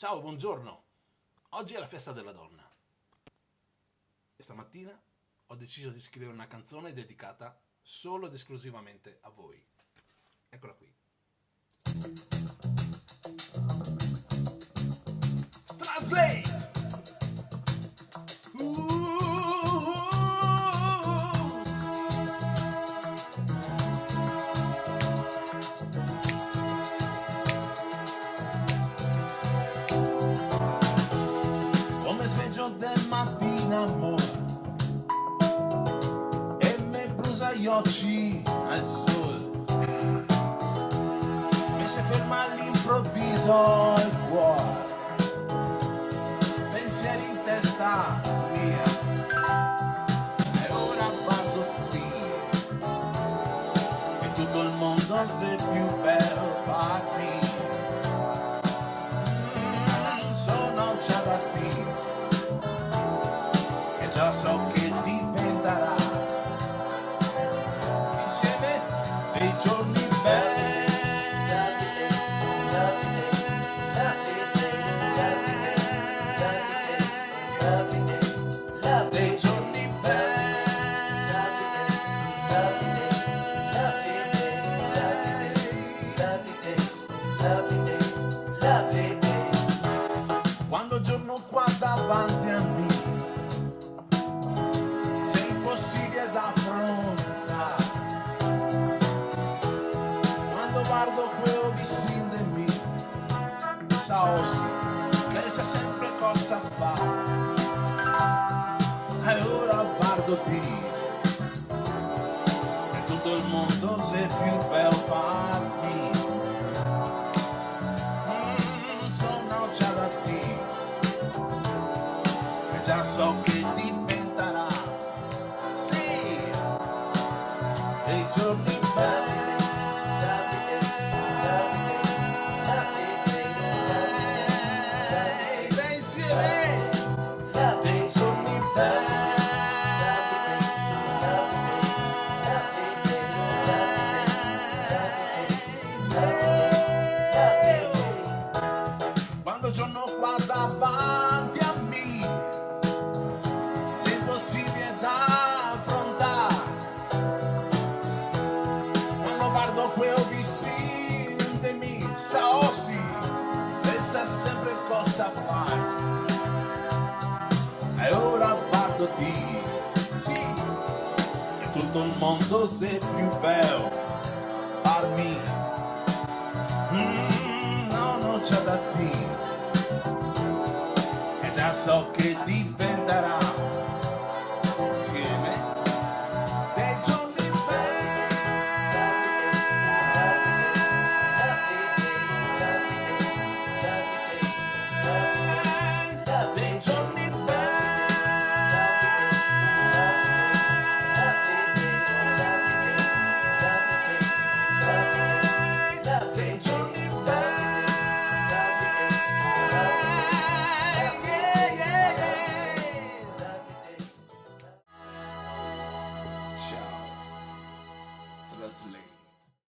Ciao, buongiorno. Oggi è la festa della donna e stamattina ho deciso di scrivere una canzone dedicata solo ed esclusivamente a voi. Eccola qui. Translate! Come sveglio del mattina, amore, e mi brucia gli occhi al sole. Mi si ferma all'improvviso il cuore, pensieri in testa mia, e ora vado via, e tutto il mondo sei più bello per me. Sono già da te, e già so che diventerà insieme dei giorni belli, dei giorni quando il giorno qua davanti a me sei impossibile da affrontare, quando guardo quello vicino di me, so sì, che sa sempre cosa fa, e ora guardo te, e tutto il mondo sei più bello per me. Sono già da te, e già so che diventerà, sì, dei giorni belli, insieme, dei giorni quando il giorno qua davanti a me sei impossibile da affrontare, quando guardo quello vicino di me, so sì, pensa sempre cosa fare, e ora guardo te, sì, e tutto il mondo sei più bello per me. No, non c'è da te, e già so che diventerà